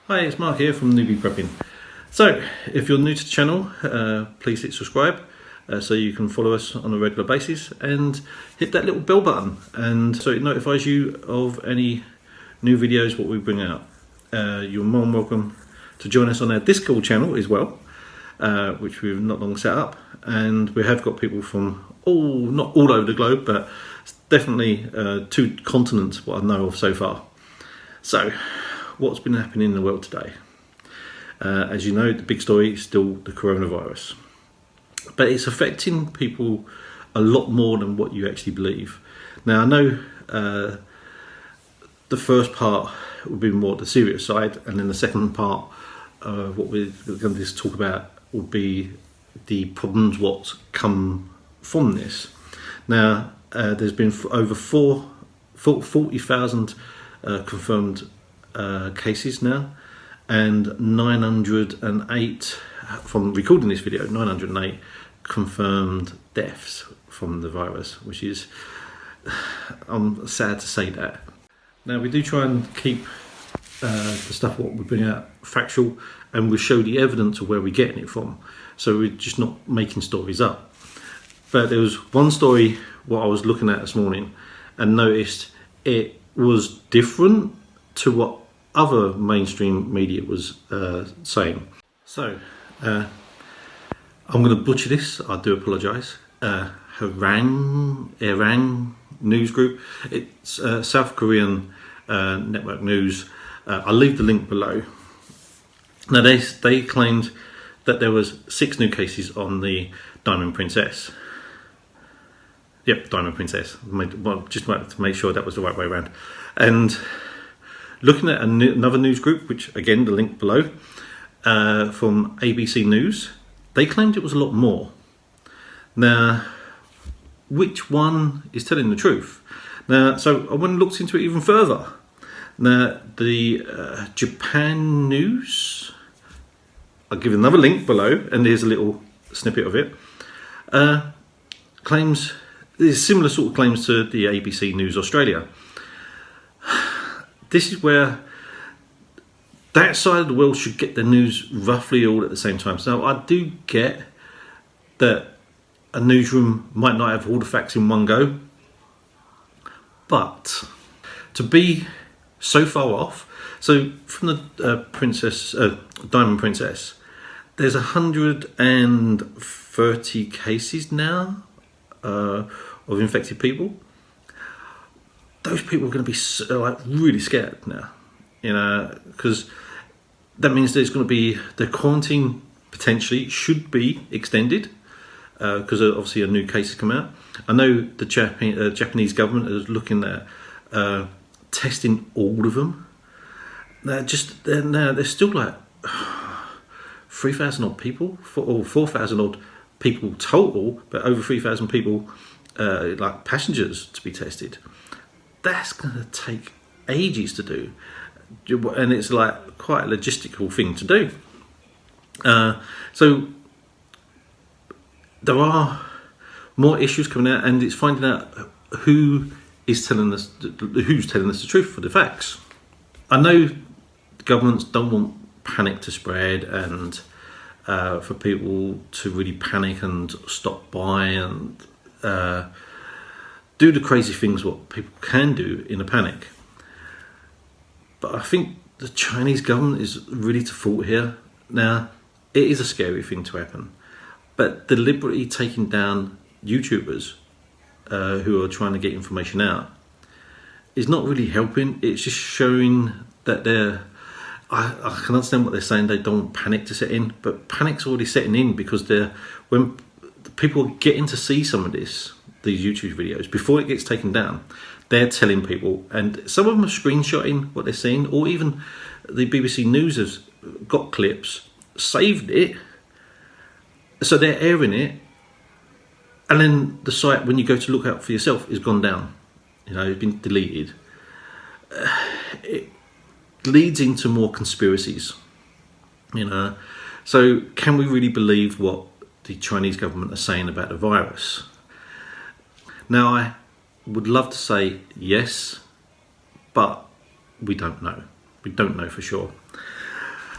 Hi, it's Mark here from Newbie Prepping. So, if you're new to the channel, please hit subscribe so you can follow us on a regular basis and hit that little bell button and so it notifies you of any new videos what we bring out. You're more than welcome to join us on our Discord channel as well, which we've not long set up, and we have got people from not all over the globe, but definitely 2 continents what I know of so far. So, what's been happening in the world today? As you know, the big story is still the coronavirus, but it's affecting people a lot more than what you actually believe. Now I know the first part will be more the serious side, and then the second part, what we're going to talk about, will be the problems what come from this. Now there's been over 40,000 confirmed cases now, and 908 from recording this video, 908 confirmed deaths from the virus, which is, I'm sad to say that. Now we do try and keep the stuff what we bring out factual, and we show the evidence of where we're getting it from, so we're just not making stories up. But there was one story what I was looking at this morning and noticed it was different to what other mainstream media was saying. So I'm going to butcher this, I do apologise. Iran news group, it's South Korean network news. I'll leave the link below. Now they claimed that there was 6 new cases on the Diamond Princess. Yep, Diamond Princess. Just wanted to make sure that was the right way around. And looking at another news group, which again the link below, from ABC News, they claimed it was a lot more. Now, which one is telling the truth? Now, so I went and looked into it even further. Now, the Japan News, I'll give another link below, and there's a little snippet of it, claims, there's similar sort of claims to the ABC News Australia. This is where that side of the world should get the news roughly all at the same time. So I do get that a newsroom might not have all the facts in one go, but to be so far off. So from the Diamond Princess, there's 130 cases now of infected people. Those people are going to be really scared now, you know, because that means there's going to be, the quarantine potentially should be extended because obviously a new case has come out. I know the Japanese government is looking at testing all of them. They're still like 3,000 odd people, or 4,000 odd people total, but over 3,000 people like passengers to be tested. That's going to take ages to do, and it's like quite a logistical thing to do. So there are more issues coming out, and it's finding out who's telling us the truth for the facts. I know governments don't want panic to spread, and for people to really panic and stop by and do the crazy things what people can do in a panic. But I think the Chinese government is really to fault here. Now, it is a scary thing to happen, but deliberately taking down YouTubers who are trying to get information out is not really helping. It's just showing that I can understand what they're saying, they don't want panic to set in, but panic's already setting in because when people are getting to see some of these YouTube videos before it gets taken down, they're telling people, and some of them are screenshotting what they're seeing, or even the BBC News has got clips, saved it, so they're airing it, and then the site, when you go to look out for yourself, is gone down. You know, it's been deleted. It leads into more conspiracies, you know. So can we really believe what the Chinese government are saying about the virus? Now, I would love to say yes, but we don't know. We don't know for sure.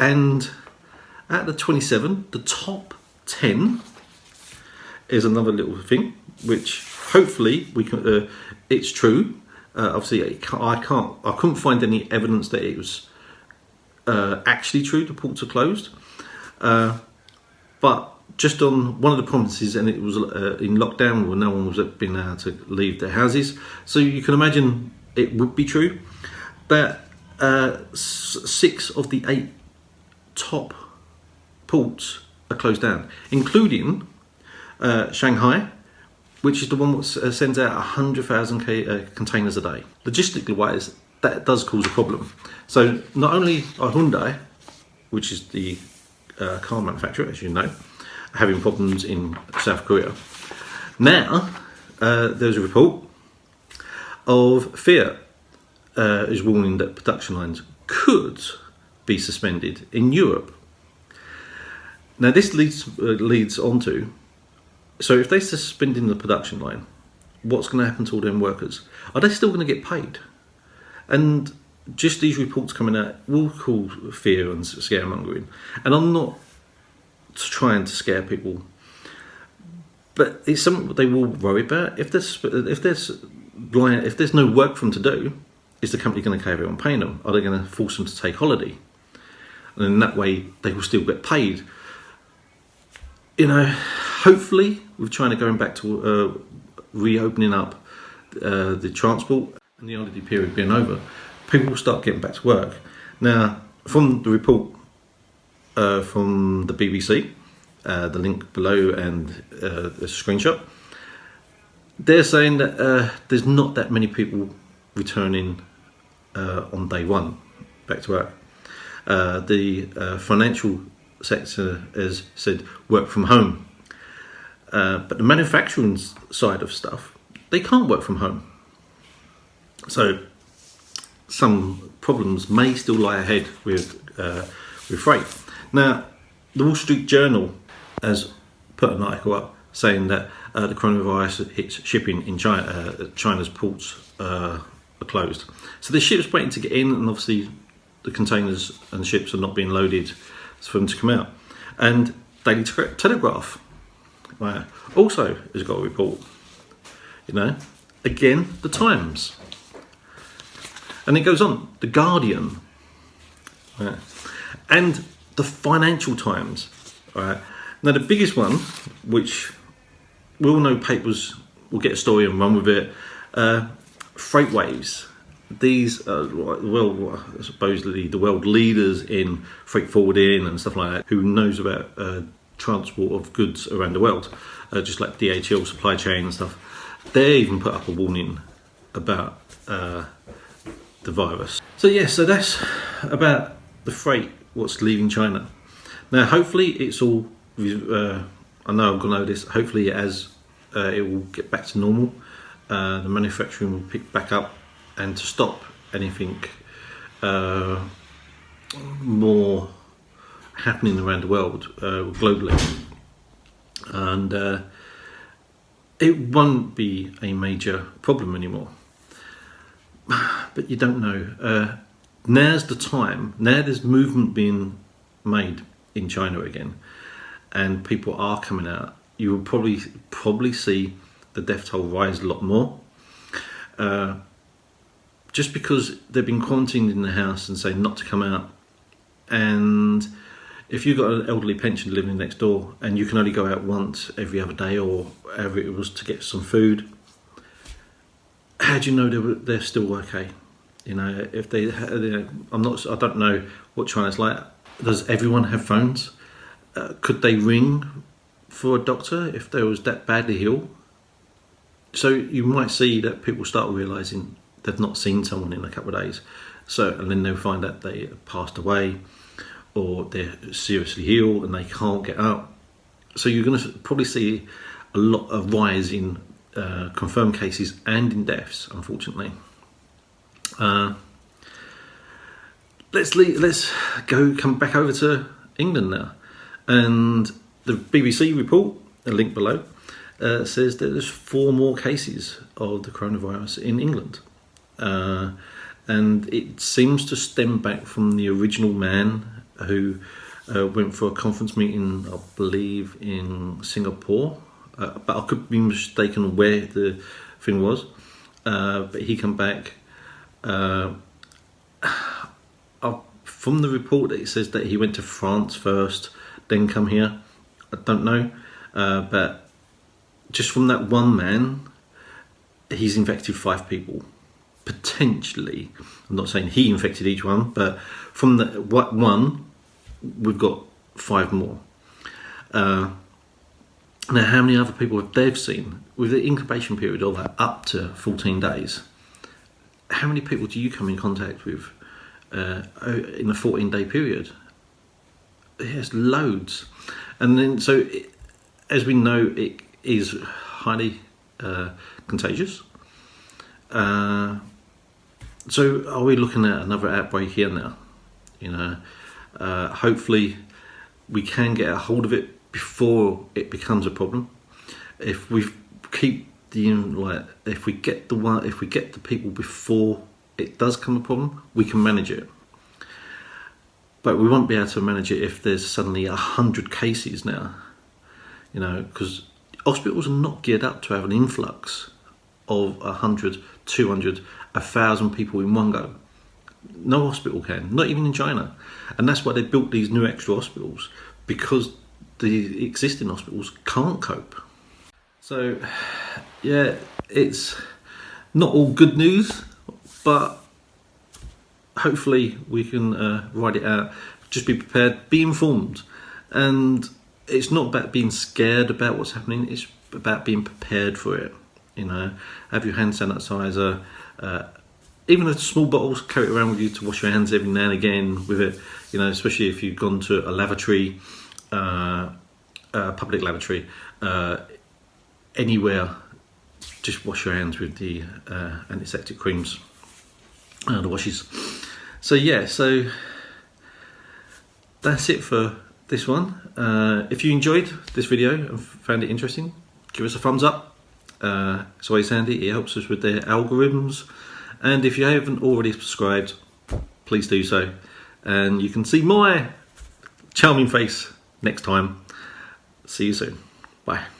And at the 27, the top 10 is another little thing, which hopefully we can. It's true. Obviously, I couldn't find any evidence that it was actually true. The ports are closed, but just on one of the provinces, and it was in lockdown where no one was being able to leave their houses. So you can imagine it would be true that 6 of the 8 top ports are closed down, including Shanghai, which is the one that sends out 100,000 containers a day. Logistically wise, that does cause a problem. So not only are Hyundai, which is the car manufacturer, as you know, having problems in South Korea, now there's a report of Fiat is warning that production lines could be suspended in Europe. Now this leads on to, so if they're suspending the production line, what's going to happen to all them workers? Are they still going to get paid? And just these reports coming out will cause fear and scaremongering. And I'm not trying to scare people, but it's something they will worry about. If there's no work for them to do, is the company going to carry on paying them? Are they going to force them to take holiday? And in that way, they will still get paid. You know, hopefully, with China going back to reopening up the transport and the holiday period being over, people will start getting back to work. Now, from the report from the BBC, the link below and the screenshot, they're saying that there's not that many people returning on day one back to work. The financial sector has said work from home, but the manufacturing side of stuff, they can't work from home. So some problems may still lie ahead with freight. Now, the Wall Street Journal has put an article up saying that the coronavirus hits shipping in China. China's ports are closed. So the ships waiting to get in, and obviously the containers and ships are not being loaded for them to come out. And Daily Telegraph, right, also has got a report. You know, again, the Times. And it goes on, The Guardian, right, and the Financial Times. Right. Now the biggest one, which we all know papers will get a story and run with it, freight waves. These are, well, supposedly the world leaders in freight forwarding and stuff like that, who knows about transport of goods around the world, just like DHL supply chain and stuff. They even put up a warning about the virus. So yeah, so that's about the freight, what's leaving China. Now hopefully it's all, I know I'm going to know this, hopefully it will get back to normal. The manufacturing will pick back up, and to stop anything more happening around the world globally. And it won't be a major problem anymore. But you don't know. Now's the time. Now there's movement being made in China again, and people are coming out, you will probably see the death toll rise a lot more. Just because they've been quarantined in the house and saying not to come out, and if you've got an elderly pensioner living next door and you can only go out once every other day or whatever it was to get some food, how do you know they're still okay? You know, if they, I don't know what China's like. Does everyone have phones? Could they ring for a doctor if they was that badly ill? So you might see that people start realising they've not seen someone in a couple of days. So, and then they'll find that they passed away, or they're seriously ill and they can't get up. So you're going to probably see a rise in confirmed cases and in deaths, unfortunately. Let's come back over to England now, and the BBC report, a link below, says that there's 4 more cases of the coronavirus in England, and it seems to stem back from the original man who went for a conference meeting, I believe, in Singapore, but I could be mistaken where the thing was. But he came back. From the report, it says that he went to France first, then come here. I don't know, but just from that one man, he's infected 5 people. Potentially, I'm not saying he infected each one, but from the one, we've got 5 more. Now, how many other people have they seen? With the incubation period of up to 14 days, how many people do you come in contact with in a 14-day period? Yes, loads. And then, so as we know, it is highly contagious. So are we looking at another outbreak here now? You know, hopefully we can get a hold of it before it becomes a problem. If we keep if we get the people before it does become a problem, we can manage it. But we won't be able to manage it if there's suddenly 100 cases now. You know, because hospitals are not geared up to have an influx of 100, 200, 1,000 people in one go. No hospital can, not even in China. And that's why they built these new extra hospitals, because the existing hospitals can't cope. So, yeah, it's not all good news, but hopefully we can ride it out. Just be prepared, be informed. And it's not about being scared about what's happening, it's about being prepared for it. You know, have your hand sanitizer, even a small bottles, carry it around with you to wash your hands every now and again with it. You know, especially if you've gone to a lavatory, public lavatory, anywhere, just wash your hands with the antiseptic creams, the washes. So yeah, so that's it for this one. If you enjoyed this video and found it interesting, give us a thumbs up. It's always handy, it helps us with the algorithms. And if you haven't already subscribed, please do so. And you can see my charming face next time. See you soon. Bye.